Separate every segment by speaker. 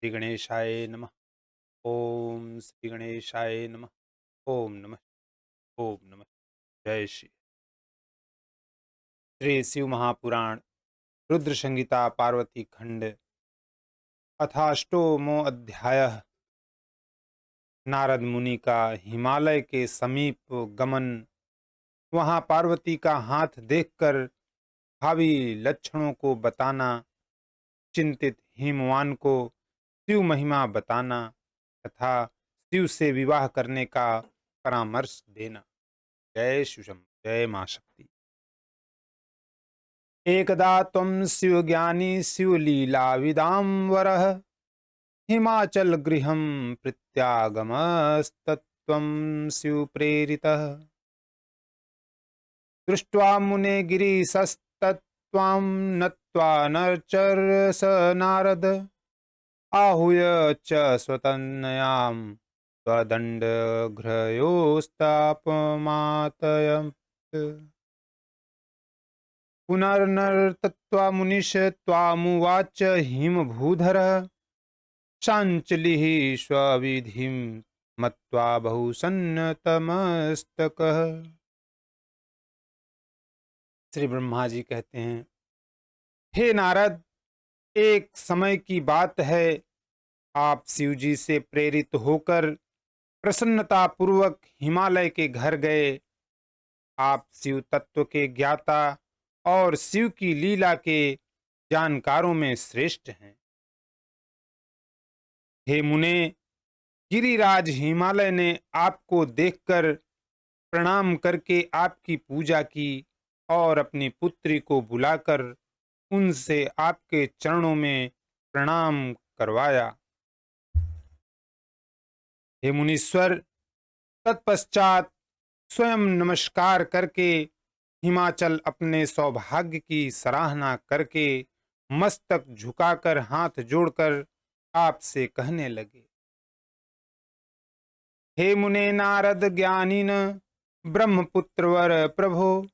Speaker 1: श्री गणेशाय नमः। ओम श्री गणेशाय नमः। ओम नमः। ओम नमः। जय श्री शिव महापुराण रुद्र संहिता पार्वती खंड अथाष्टोमो अध्याय। नारद मुनि का हिमालय के समीप गमन। वहां पार्वती का हाथ देखकर भावी लक्षणों को बताना, चिंतित हिमवान को शिव महिमा बताना तथा शिव से विवाह करने का परामर्श देना। जय शिवशंभो, जय मां शक्ति। एकदा त्वं शिवज्ञानी शिवलीलाविदाम्बरः हिमाचल गृहं प्रत्यागमस्तत्त्वं शिवप्रेरितः दृष्ट्वा मुने गिरिशस्तत्त्वां नत्वा नचर स नारद आहूय च स्वतन्यां स्वदण्डघ्रयोस्तापमातयत् पुनर्नर्तत्वा मुनिश त्वामुवाच हिमभूधरः शाञ्चलिः स्वविधिं मत्वा बहुसन्नतमस्तकः। श्री ब्रह्मा जी कहते हैं, हे नारद, एक समय की बात है, आप शिव जी से प्रेरित होकर प्रसन्नता पूर्वक हिमालय के घर गए। आप शिव तत्व के ज्ञाता और शिव की लीला के जानकारों में श्रेष्ठ हैं। हे मुने, गिरिराज हिमालय ने आपको देखकर प्रणाम करके आपकी पूजा की और अपनी पुत्री को बुलाकर उनसे आपके चरणों में प्रणाम करवाया। हे मुनीश्वर, तत्पश्चात स्वयं नमस्कार करके हिमाचल अपने सौभाग्य की सराहना करके मस्तक झुकाकर हाथ जोड़कर आपसे कहने लगे, हे मुने नारद ज्ञानिन ब्रह्मपुत्र वर प्रभो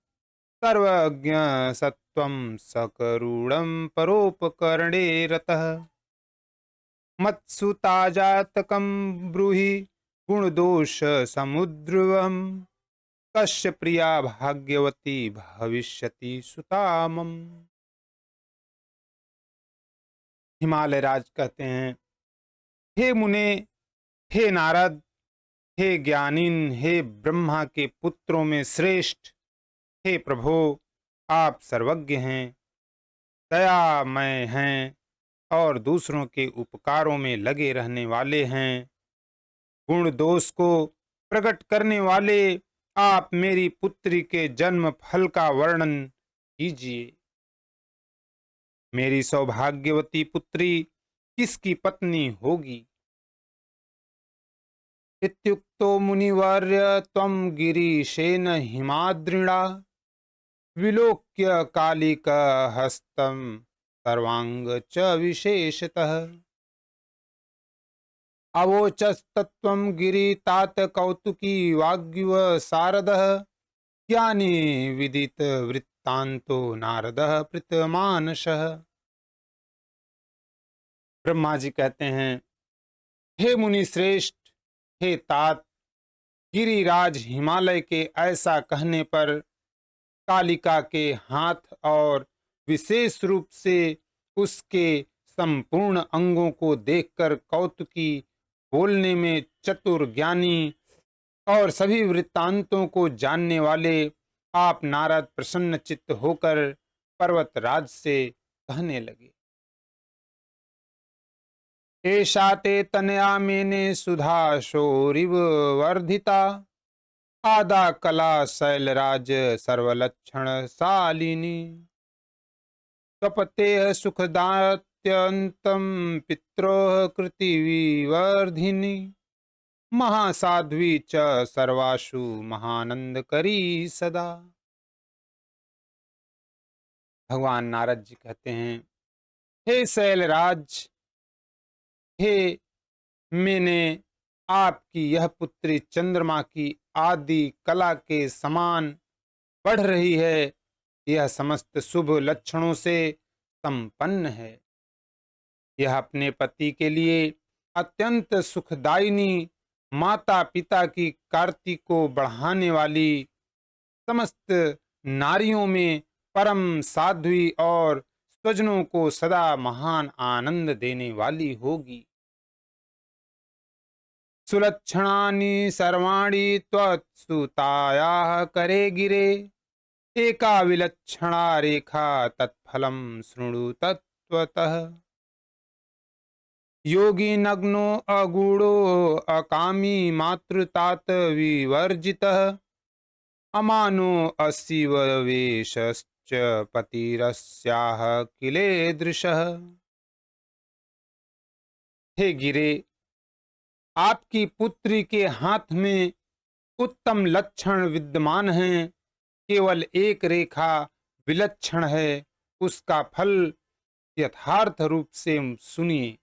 Speaker 1: सर्वज्ञ सत्वं सकरुणं परोपकरणे रतः मत्सुताजातकं ब्रूहि गुणदोष समुद्रवम् कस्य प्रिया भाग्यवती भविष्यति सुतामम। हिमालय राज कहते हैं, हे मुने, हे नारद, हे ज्ञानीन, हे ब्रह्मा के पुत्रों में श्रेष्ठ, हे प्रभो, आप सर्वज्ञ हैं, दयामय हैं और दूसरों के उपकारों में लगे रहने वाले हैं। गुण दोष को प्रकट करने वाले आप मेरी पुत्री के जन्म फल का वर्णन कीजिए। मेरी सौभाग्यवती पुत्री किसकी पत्नी होगी? इत्युक्तो मुनिवर्य त्वं गिरीशेन हिमाद्रिणा विलोक्य कालिकहस्तं सर्वांग च विशेषतः अवोचस्तत्त्वं गिरितात कौतुकी वाग्युव सारदः ज्ञानी विदित वृत्तान्तो नारदः प्रीतमानसः। ब्रह्मा जी कहते हैं, हे मुनि श्रेष्ठ, हे तात, गिरिराज हिमालय के ऐसा कहने पर कालिका के हाथ और विशेष रूप से उसके संपूर्ण अंगों को देखकर कौतुकी, बोलने में चतुर, ज्ञानी और सभी वृत्तांतों को जानने वाले आप नारद प्रसन्न चित्त होकर पर्वतराज से कहने लगे, एषा ते तनया मेने सुधा शोरिव वर्धिता आदा कला शैलराज सर्वलक्षण शालिनी स्वपतेः सुखदात्यन्तं पित्रोः कृतिविवर्धिनी महासाध्वी च सर्वासु महानंदकरी सदा। भगवान नारद जी कहते हैं, हे शैलराज, हे, मैंने आपकी यह पुत्री चंद्रमा की आदि कला के समान बढ़ रही है, यह समस्त शुभ लक्षणों से संपन्न है। यह अपने पति के लिए अत्यंत सुखदायिनी, माता पिता की कीर्ति को बढ़ाने वाली, समस्त नारियों में परम साध्वी और स्वजनों को सदा महान आनंद देने वाली होगी। सुलक्षणानि सर्वाणि त्वत्सुतायाः करे गिरे, एका विलक्षणा रेखा तत्फलं शृणु तत्त्वतः। योगी नग्नो अगूढ़ो अकामी मातृतात विवर्जितः, अमानो अशिव वेशश्च पतिरस्याः किलेदृशः। हे गिरे, आपकी पुत्री के हाथ में उत्तम लक्षण विद्यमान हैं। केवल एक रेखा विलक्षण है, उसका फल यथार्थ रूप से सुनिए।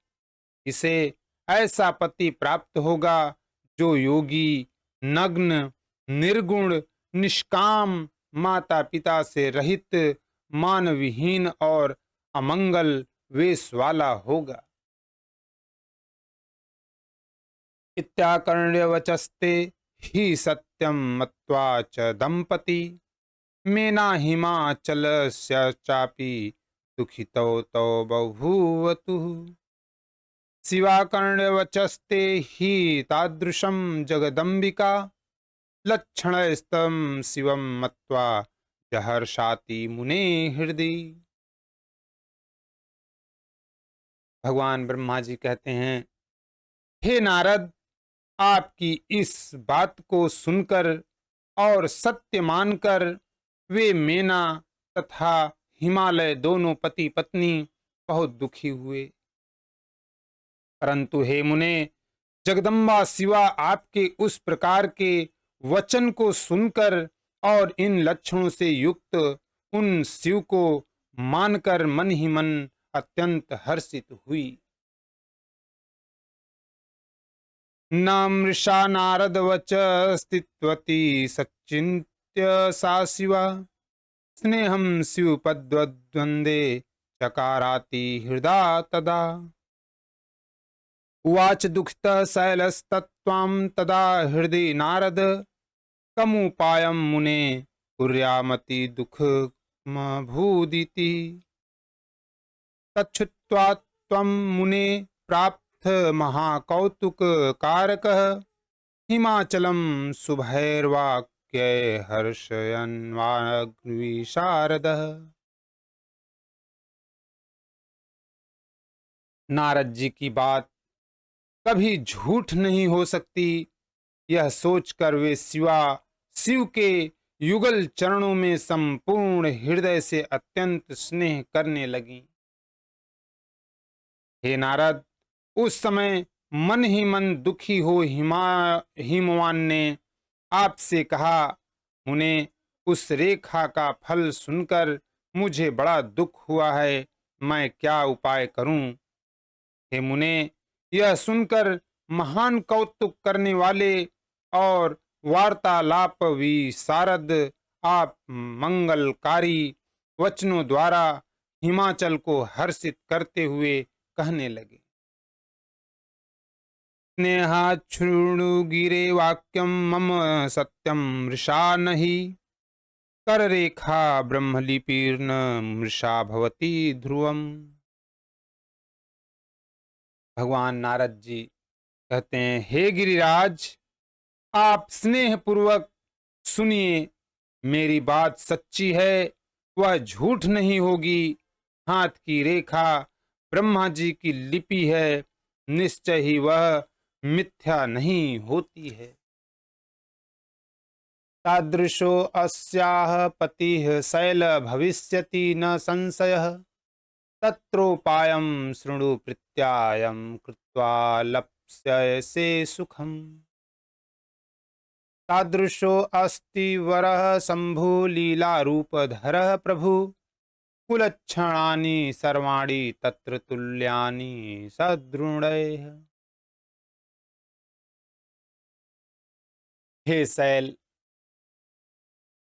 Speaker 1: इसे ऐसा पति प्राप्त होगा जो योगी, नग्न, निर्गुण, निष्काम, माता पिता से रहित, मानविहीन और अमंगल वेश वाला होगा। इत्याकर्ण्य वचस्ते ही सत्यम मत्वा च दंपति, मेना हिमाचलस्य चापि दुखितौ तौ बभूवतु। शिवाकर्ण्य वचस्ते ही तादृशं जगदंबिका, लक्षणस्तम शिवम मत्वा जहर्षाति मुने हृदि। भगवान ब्रह्मा जी कहते हैं, हे नारद, आपकी इस बात को सुनकर और सत्य मानकर वे मेना तथा हिमालय दोनों पति पत्नी बहुत दुखी हुए। परंतु हे मुने, जगदम्बा शिवा आपके उस प्रकार के वचन को सुनकर और इन लक्षणों से युक्त उन शिव को मानकर मन ही मन अत्यंत हर्षित हुई। न मृषा नारद वच स्थितवती सच्चिन्त्य सा शिवा, स्नेहं शिवपद्वद्वन्दे चकाराति हृदा तदा। उवाच दुःखितः शैलस्तत्त्वां तदा हृदि नारद, कमुपायं मुने कुर्यामति दुःखमभूदिति। तच्छ्रुत्वा त्वं मुने प्राप्त महाकौतुक कारकः, हिमाचलं शुभैर्वाक्यै हर्षयन्वाग्निशारदः। नारद जी की बात कभी झूठ नहीं हो सकती, यह सोचकर वे शिव के युगल चरणों में संपूर्ण हृदय से अत्यंत स्नेह करने लगी। हे नारद, उस समय मन ही मन दुखी हो हिमवान ने आपसे कहा, मुने, उस रेखा का फल सुनकर मुझे बड़ा दुख हुआ है, मैं क्या उपाय करूं? हे मुने, यह सुनकर महान कौतुक करने वाले और वार्तालाप विशारद आप मंगलकारी वचनों द्वारा हिमाचल को हर्षित करते हुए कहने लगे। स्नेहाच्छृणु गिरे वाक्यम मम सत्यम मृषा नहि, कर रेखा ब्रह्मलिपिर्न मृषा भवति ध्रुवम। भगवान नारद जी कहते हैं, हे गिरिराज, आप स्नेह पूर्वक सुनिए, मेरी बात सच्ची है, वह झूठ नहीं होगी। हाथ की रेखा ब्रह्मा जी की लिपि है, निश्चय ही वह मिथ्या नहीं होती है। तादृशो अस्याः पतिः शैल भविष्यति न संशयः, तत्रोपायं शृणु प्रत्यायं कृत्वा लप्स्यसे सुखम्। तादृशो अस्ति वरः शंभु लीलारूपधरः प्रभु, कुलक्षणानि सर्वाणि तत्र तुल्यानि सदृढैः। हे शैल,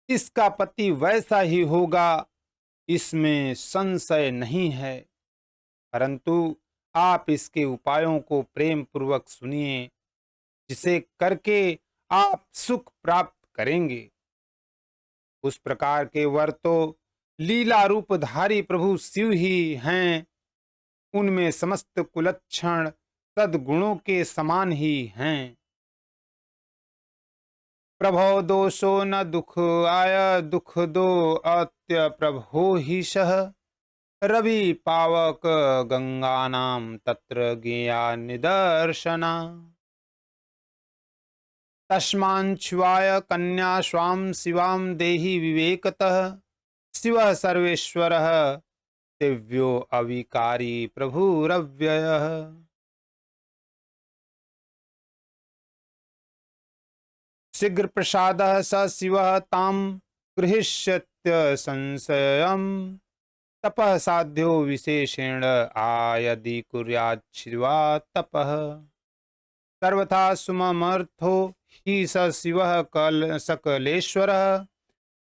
Speaker 1: इसका पति वैसा ही होगा, इसमें संशय नहीं है। परंतु आप इसके उपायों को प्रेम पूर्वक सुनिए, जिसे करके आप सुख प्राप्त करेंगे। उस प्रकार के वर तो लीला रूपधारी प्रभु शिव ही हैं। उनमें समस्त कुलक्षण सद्गुणों के समान ही हैं। प्रभो दोषो न दुख आय, दुख दो अत्य प्रभो ही सह। रवि पावक गंगा नाम तत्र ज्ञेया निदर्शना। तस्मांच्छ्वाय कन्या स्वाम शिवाम देहि विवेकतः। शिवः सर्वेश्वरः दिव्यो अविकारी प्रभुरव्ययः। शीघ्र प्रसादः स शिवः तां गृहीष्यत्य संशयम्। तपः साध्यो विशेषेण आयदि कुर्यात् शिवा तपः। सर्वथा सुममर्थो हि स शिवः सकलेश्वरः।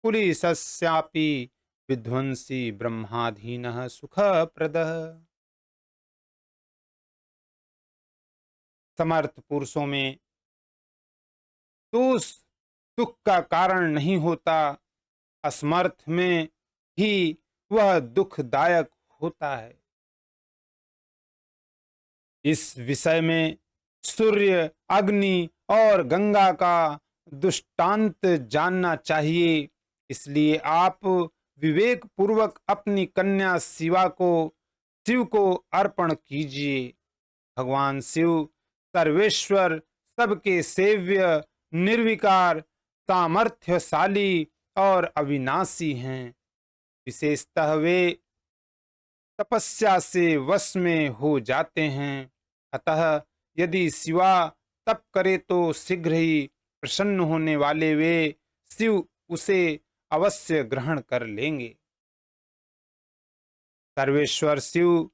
Speaker 1: कुलीसस्यापि विध्वंसी ब्रह्माधीनः सुखप्रदः। समर्थ पुरुषों में दोष दुख का कारण नहीं होता, असमर्थ में ही वह दुखदायक होता है। इस विषय में सूर्य, अग्नि और गंगा का दृष्टांत जानना चाहिए। इसलिए आप विवेक पूर्वक अपनी कन्या शिव को अर्पण कीजिए। भगवान शिव सर्वेश्वर, सबके सेव्य, निर्विकार, सामर्थ्यशाली और अविनाशी हैं। विशेषतः वे तपस्या से वश में हो जाते हैं। अतः यदि शिवा तप करे तो शीघ्र ही प्रसन्न होने वाले वे शिव उसे अवश्य ग्रहण कर लेंगे। सर्वेश्वर शिव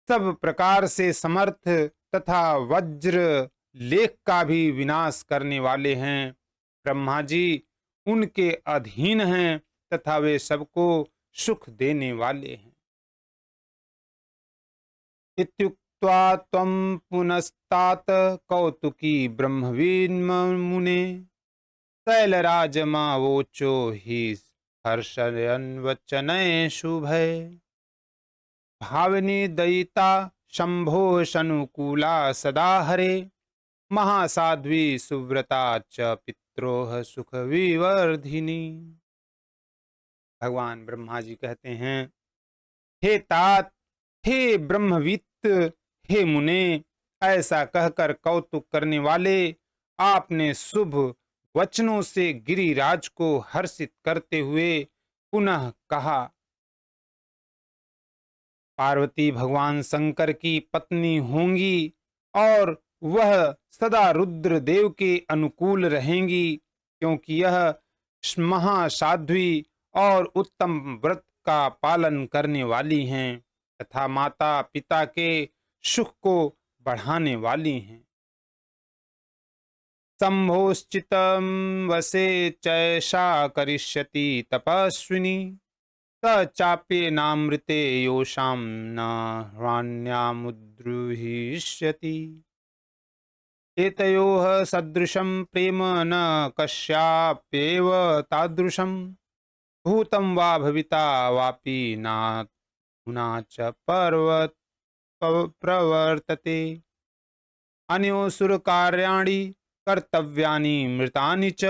Speaker 1: सब प्रकार से समर्थ तथा वज्र लेख का भी विनाश करने वाले हैं। ब्रह्मा जी उनके अधीन हैं तथा वे सबको सुख देने वाले हैं। इत्युक्त्वा त्वं पुनस्तात कौतुकी ब्रह्मवीन् मुने। शैलराजमावोचो हि हर्षयन् वचनैः शुभैः। भाविनी दयिता शंभो सनुकूला सदा हरे। महासाध्वी सुव्रता च पित्रोः सुख विवर्धिनी। भगवान ब्रह्मा जी कहते हैं, हे तात, हे ब्रह्मवित्त, हे मुने, ऐसा कहकर कौतुक करने वाले आपने शुभ वचनों से गिरिराज को हर्षित करते हुए पुनः कहा। पार्वती भगवान शंकर की पत्नी होंगी और वह सदा रुद्रदेव के अनुकूल रहेंगी, क्योंकि यह महासाध्वी और उत्तम व्रत का पालन करने वाली हैं तथा माता पिता के सुख को बढ़ाने वाली हैं। शंभोश्चितं वसे चैषा करिष्यति तपस्विनी। स चाप्येनामृते योषां न ह्राण्यामुद्रुहिष्यति। एतयोः सदृशं प्रेम न कस्याप्येव तादृशं। भूतं वा भविता वापि नाधुना च प्रवर्तते। अन्योऽसुरकार्याणि कर्तव्यानि मृतानि च।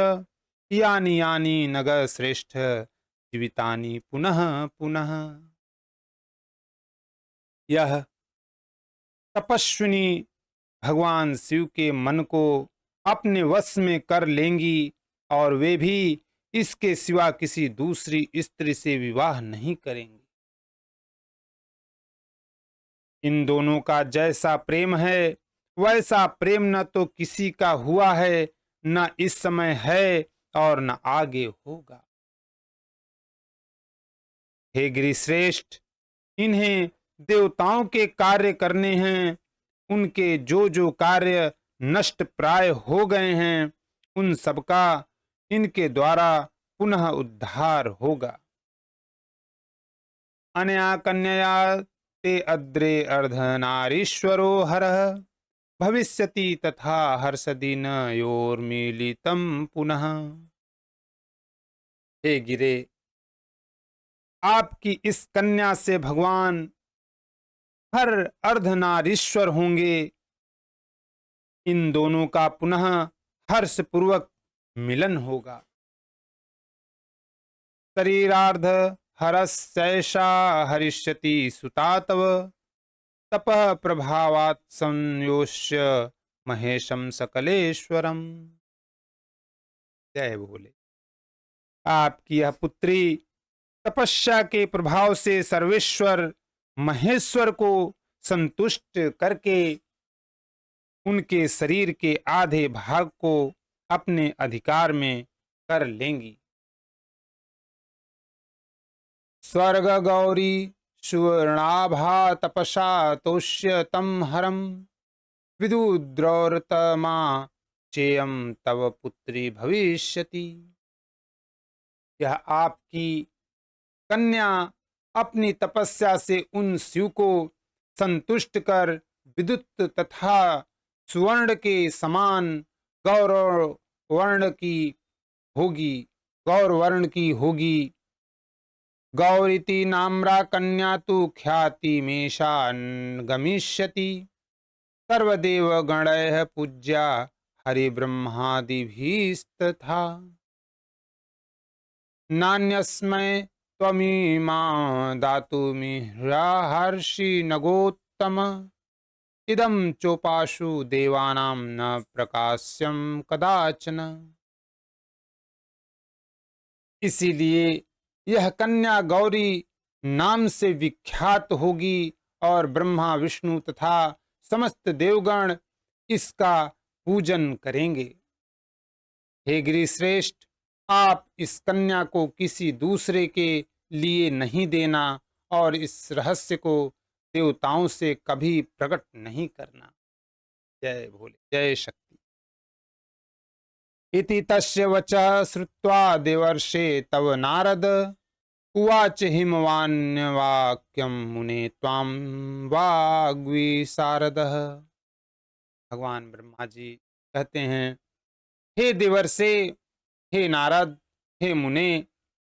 Speaker 1: यानि यानि नगश्रेष्ठ जीवितानि पुनः पुनः। यह तपस्विनी भगवान शिव के मन को अपने वश में कर लेंगी और वे भी इसके सिवा किसी दूसरी स्त्री से विवाह नहीं करेंगे। इन दोनों का जैसा प्रेम है वैसा प्रेम न तो किसी का हुआ है, न इस समय है और न आगे होगा। हे गिरिश्रेष्ठ, इन्हें देवताओं के कार्य करने हैं। उनके जो जो कार्य नष्ट प्राय हो गए हैं उन सबका इनके द्वारा पुनः उद्धार होगा। अनया कन्यया ते अद्रे अर्धनारीश्वरो हरः भविष्यति तथा हर्षदिन योर्मिलितं पुनः। हे गिरे, आपकी इस कन्या से भगवान हर अर्धनारीश्वर होंगे। इन दोनों का पुनः हर्षपूर्वक मिलन होगा। शरीरार्ध हरस्यैषा हरिष्यति सुता तव तपः प्रभावात् संयोष्य महेशम सकलेश्वरम। जय बोले। आपकी यह पुत्री तपस्या के प्रभाव से सर्वेश्वर महेश्वर को संतुष्ट करके उनके शरीर के आधे भाग को अपने अधिकार में कर लेंगी। स्वर्ग गौरी सुवर्णाभा तपसा तोष्य तम हरम विदुद्रौरतमा चेयम तव पुत्री भविष्यति। यह आपकी कन्या अपनी तपस्या से उन शिव को संतुष्ट कर विद्युत तथा सुवर्ण के समान गौरव वर्ण की होगी, गौर वर्ण की होगी। गौरीति नाम्रा कन्या तु ख्याति मेषा गमिष्यति सर्वदेव गणैः पूज्या हरिब्रह्मादिभिस्तथा। नान्यस्मै त्वमीमा दातुमिह्याहर्षि नगोत्तम इदं चोपाशु देवानां न प्रकाश्यं कदाचन। इसीलिए यह कन्या गौरी नाम से विख्यात होगी और ब्रह्मा विष्णु तथा समस्त देवगण इसका पूजन करेंगे। हे गिरिश्रेष्ठ, आप इस कन्या को किसी दूसरे के लिए नहीं देना और इस रहस्य को देवताओं से कभी प्रकट नहीं करना। जय भोले, जय शक्ति। इति तस्य वचः श्रुत्वा देवर्षे तव नारद उवाच हिमवान्यवाक्यं मुने त्वां वाग्विशारदः। भगवान ब्रह्मा जी कहते हैं, हे देवर्षे, हे नारद, हे मुने,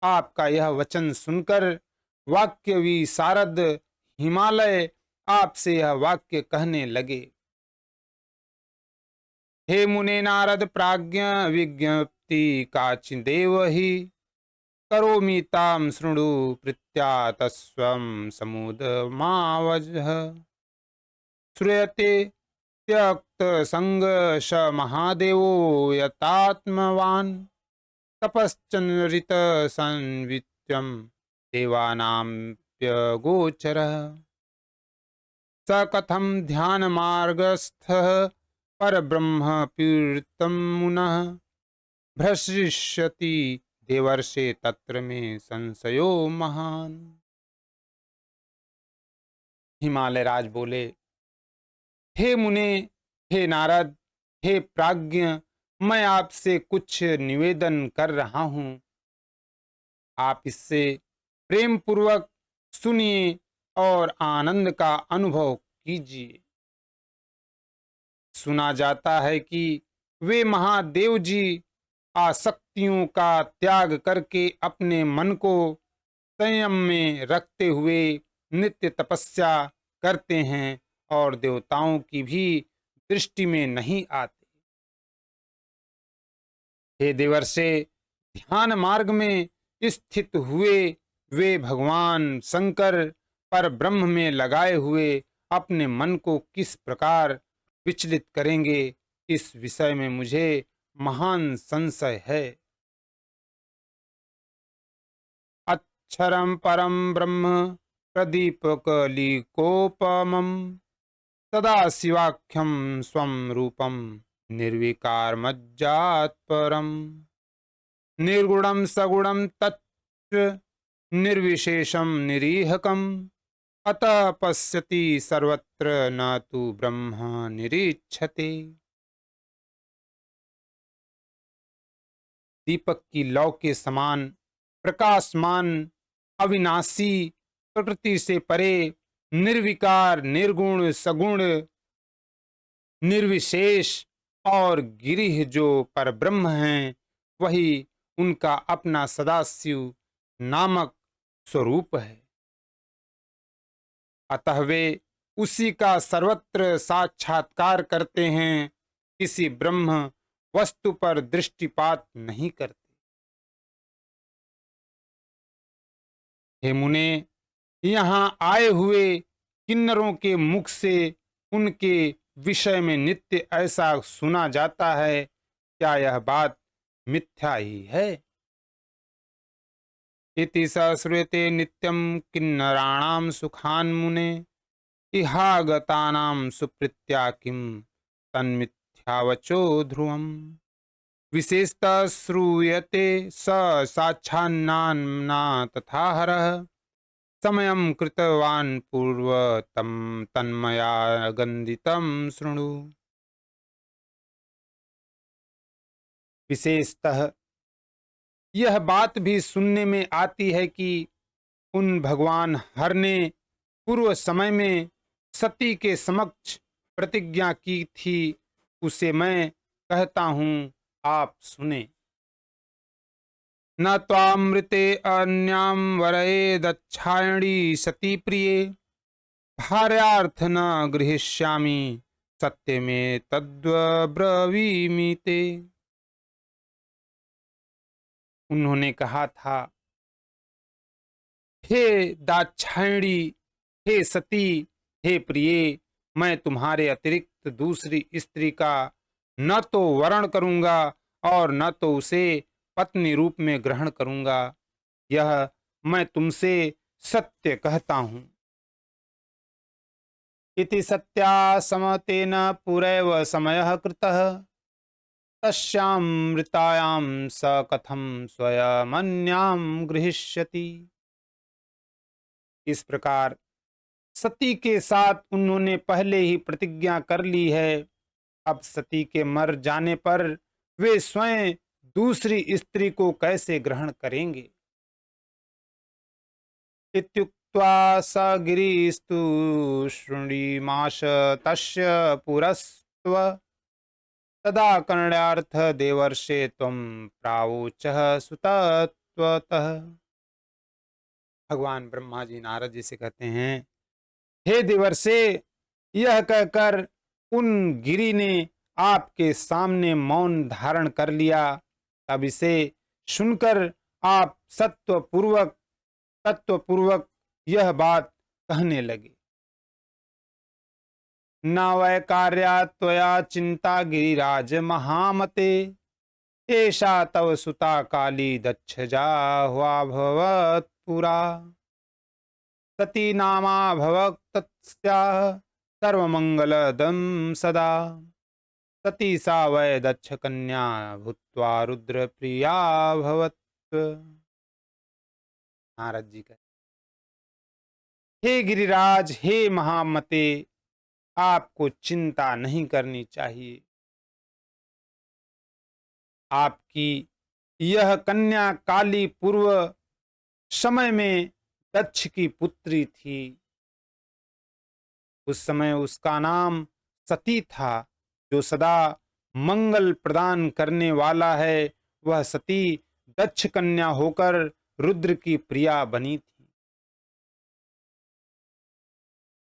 Speaker 1: आपका यह वचन सुनकर वाक्य विशारद हिमालय आपसे यह वाक्य कहने लगे। हे मुने नारद प्राज्ञ विज्ञप्ति काचिदेव हि करोमि तां शृणु प्रीत्या तस्वं समुदमावजः। श्रूयते त्यक्त संगश महादेवो यतात्मवान् तपश्चरित संवित्यं देवानाम्प्यगोचरः। स कथं ध्यान मार्गस्थः परब्रह्म पीड़ितं मुनः भ्रशिष्यति देवर्षे तत्र में संशयो महान। हिमालय राज बोले, हे मुने, हे नारद, हे प्राज्ञ, मैं आपसे कुछ निवेदन कर रहा हूं। आप इससे प्रेम पूर्वक सुनिए और आनंद का अनुभव कीजिए। सुना जाता है कि वे महादेव जी आसक्तियों का त्याग करके अपने मन को संयम में रखते हुए नित्य तपस्या करते हैं और देवताओं की भी दृष्टि में नहीं आते। हे देवर्षे, ध्यान मार्ग में स्थित हुए वे भगवान शंकर पर ब्रह्म में लगाए हुए अपने मन को किस प्रकार विचलित करेंगे, इस विषय में मुझे महान संशय है। अक्षरं परम ब्रह्म प्रदीपकलिकोपमं सदा शिवाख्यं स्वं रूपं निर्विकारमज्जात्परम् निर्गुणं सगुणं तच्च निर्विशेषं निरीहकम् अतः पश्यति सर्वत्र न तु ब्रह्म निरीक्षते। दीपक की लौ के समान प्रकाशमान, अविनाशी, प्रकृति से परे, निर्विकार, निर्गुण, सगुण, निर्विशेष और गिरिह जो परब्रह्म हैं, वही उनका अपना सदाशिव नामक स्वरूप है। अतः वे उसी का सर्वत्र साक्षात्कार करते हैं, किसी ब्रह्म वस्तु पर दृष्टिपात नहीं करते। हे मुने, यहाँ आए हुए किन्नरों के मुख से उनके विषय में नित्य ऐसा सुना जाता है, क्या यह बात मिथ्या ही है? इति स श्रूयते नित्यं किन्नराणां सुखान्मुने इहागतानां सुप्रीत्या किं तन्मिथ्यावचो ध्रुवम्। विशेषतः श्रूयते स साक्षान्नाम्ना तथा हरः समयं कृतवान् पूर्वतं तन्मया गन्धितं शृणु। विशेषतः यह बात भी सुनने में आती है कि उन भगवान हर ने पूर्व समय में सती के समक्ष प्रतिज्ञा की थी, उसे मैं कहता हूँ, आप सुने। न त्वामृते अन्यां वरये दक्षायणी सती प्रिये भार्यार्थ न गृहीष्यामि सत्य में तद्ब्रवीमि ते। उन्होंने कहा था, हे दाक्षायणी, हे सती, हे प्रिय, मैं तुम्हारे अतिरिक्त दूसरी स्त्री का न तो वरण करूंगा और न तो उसे पत्नी रूप में ग्रहण करूंगा। यह मैं तुमसे सत्य कहता हूं। इति सत्या समतेन पुरैव समयः कृतः तस्यामृतायां स कथं स्वयमन्यां गृहीष्यति। इस प्रकार सती के साथ उन्होंने पहले ही प्रतिज्ञा कर ली है। अब सती के मर जाने पर वे स्वयं दूसरी स्त्री को कैसे ग्रहण करेंगे? इत्युक्त्वा स गिरिस्तु शृणीमाश तस्य पुरस्त्व तदा कर्ण्यार्थ देवर्षे त्वं प्रावोचः सुतत्वतः। भगवान ब्रह्मा जी नारद जी से कहते हैं, हे देवर्षे, यह कहकर उन गिरि ने आपके सामने मौन धारण कर लिया। तब इसे सुनकर आप तत्वपूर्वक यह बात कहने लगे। न वै कार्या त्वया चिंता गिरिराज महामते एषा तव सुता काली दक्षजा हुआ भवत् पुरा सती नामा भवत् तस्याः सर्वमंगलदं सदा सती सा वै दक्ष कन्या भूत्वा रुद्र प्रिया भवत्। नारद जी कहते, हे गिरिराज, हे महामते, आपको चिंता नहीं करनी चाहिए। आपकी यह कन्या काली पूर्व समय में दक्ष की पुत्री थी। उस समय उसका नाम सती था। जो सदा मंगल प्रदान करने वाला है, वह सती दक्ष कन्या होकर रुद्र की प्रिया बनी थी।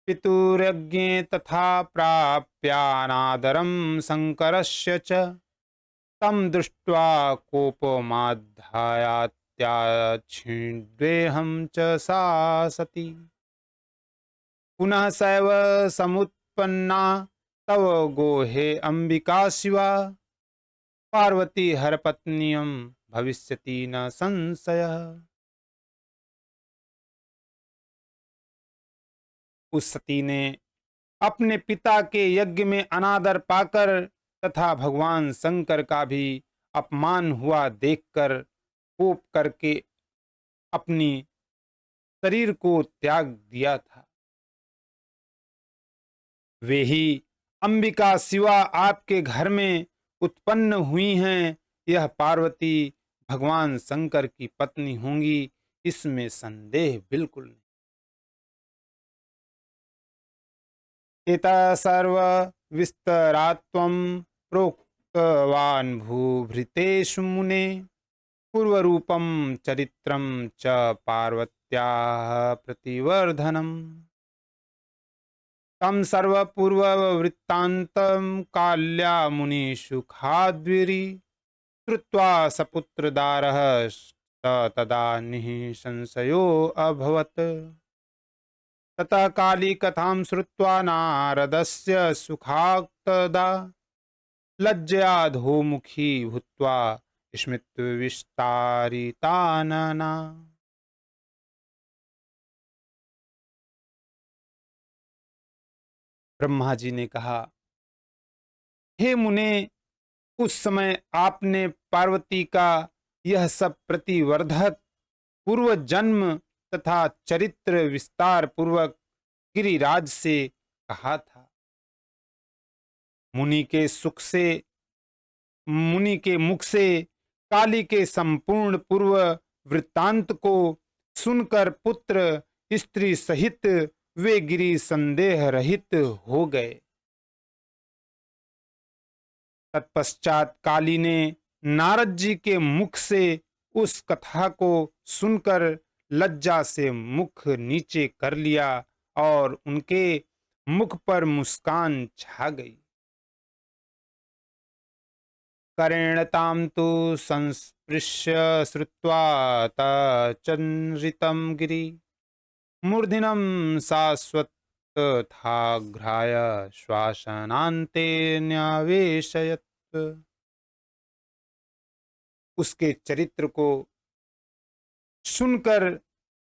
Speaker 1: पितुर्यज्ञे तथा प्राप्यानादरं शंकरस्य च तं दृष्ट्वा कोपमाधायात्याच्छिद्वेहं च सा सती पुनः सैव समुत्पन्ना तव गोहे अंबिका शिवा पार्वती हरपत्न्यं भविष्यति न संशयः। उस सती ने अपने पिता के यज्ञ में अनादर पाकर तथा भगवान शंकर का भी अपमान हुआ देखकर कोप करके अपनी शरीर को त्याग दिया था। वे ही अंबिका शिवा आपके घर में उत्पन्न हुई हैं। यह पार्वती भगवान शंकर की पत्नी होंगी, इसमें संदेह बिल्कुल नहीं। इतः सर्व विस्तरात्वं प्रोक्तवान् भूभृतेषु मुने पूर्वरूपं चरित्रं च पार्वत्याः प्रतिवर्धनम्। तं सर्वपूर्ववृत्तान्तं काल्या मुनिसुखाद्विरि श्रुत्वा सपुत्रदारः स तदा निःसंशयो अभवत्। ततः काली कथां श्रुत्वा नारदस्य सुखाक्तदा लज्जयाधोमुखी भूत्वा स्मितविस्तारितानना। ब्रह्मा जी ने कहा, हे मुने, उस समय आपने पार्वती का यह सब प्रतिवर्धक पूर्व जन्म तथा चरित्र विस्तार पूर्वक गिरिराज से कहा था। मुनि के मुख से काली के संपूर्ण पूर्व वृत्तांत को सुनकर पुत्र स्त्री सहित वे गिरि संदेह रहित हो गए। तत्पश्चात काली ने नारद जी के मुख से उस कथा को सुनकर लज्जा से मुख नीचे कर लिया और उनके मुख पर मुस्कान छा गई। करेणतां तु संस्पृश्य श्रुत्वा तचंरितं गिरि मूर्धिनं शाश्वतथाघ्राय श्वासनान्ते न्यावेशयत्। उसके चरित्र को सुनकर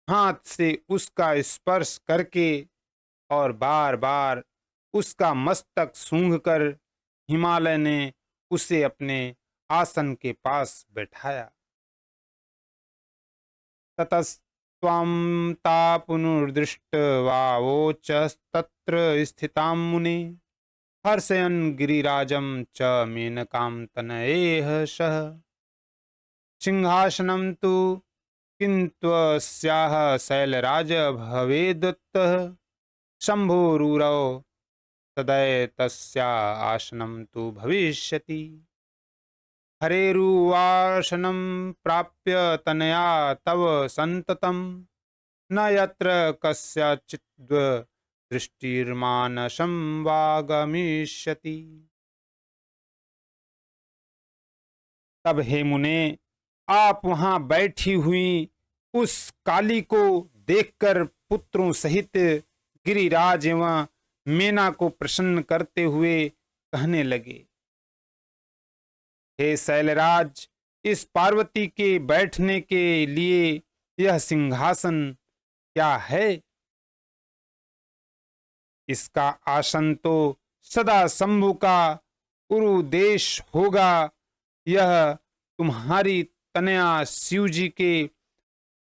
Speaker 1: हाथ से उसका स्पर्श करके और बार बार उसका मस्तक सूंघकर हिमालय ने उसे अपने आसन के पास बैठाया। ततस्त्वं ता पुनर्दृष्ट्वावोचस्तत्र स्थितां मुने हर्षयन् गिरिराजं च मेनकां तनयेह सह। सिंहासनं तु किन्त्वस्याः शैलराज भवेदुत्तः शम्भोरुरौ तदैतस्या आसनं तु भविष्यति। हरेरुवासनं प्राप्य तनया तव सन्ततं न यत्र कस्यचिद् दृष्टिर्मानसं वागमिष्यति। तब हे मुने, आप वहां बैठी हुई उस काली को देखकर पुत्रों सहित गिरिराज एवं मेना को प्रसन्न करते हुए कहने लगे, हे शैलराज, इस पार्वती के बैठने के लिए यह सिंहासन क्या है? इसका आसन तो सदा शंभु का उरुदेश होगा। यह तुम्हारी तनया शिव जी के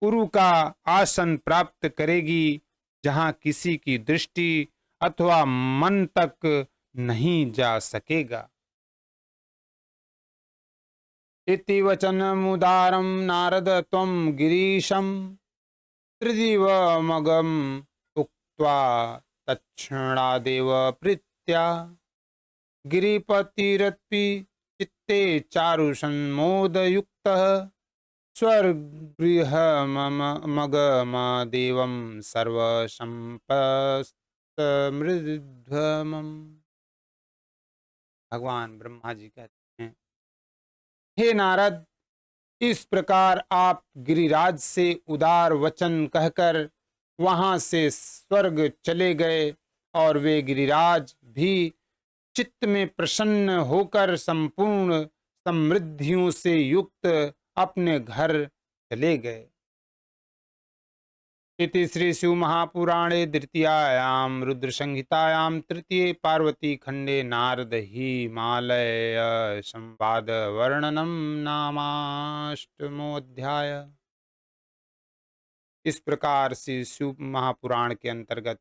Speaker 1: उरु का आसन प्राप्त करेगी, जहां किसी की दृष्टि अथवा मन तक नहीं जा सकेगा। इति वचनमुदारं नारद त्वं गिरीशं त्रिदिवमगम् उक्त्वा तत्क्षणादेव प्रीत्या गिरिपतिरपि चित्ते चारु सन्मोदयुक्तः स्वर्गृहमगमदेवं सर्वसंपत्समृद्धमम्। भगवान ब्रह्मा जी कहते हैं, हे नारद, इस प्रकार आप गिरिराज से उदार वचन कहकर वहां से स्वर्ग चले गए और वे गिरिराज भी चित्त में प्रसन्न होकर संपूर्ण समृद्धियों से युक्त अपने घर चले गए। इति श्री शिव महापुराणे द्वितीयायां रुद्र संहितायां तृतीय पार्वती खंडे नारद हिमालय संवाद वर्णनम नामाष्टमोऽध्याय। इस प्रकार से शिव महापुराण के अंतर्गत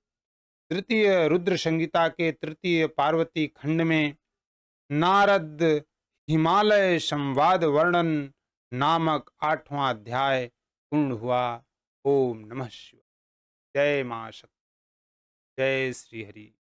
Speaker 1: तृतीय रुद्र संहिता के तृतीय पार्वती खंड में नारद हिमालय संवाद वर्णन नामक 8वां अध्याय पूर्ण हुआ। ओम नमः शिवाय। जय मां शक्ति। जय श्री हरि।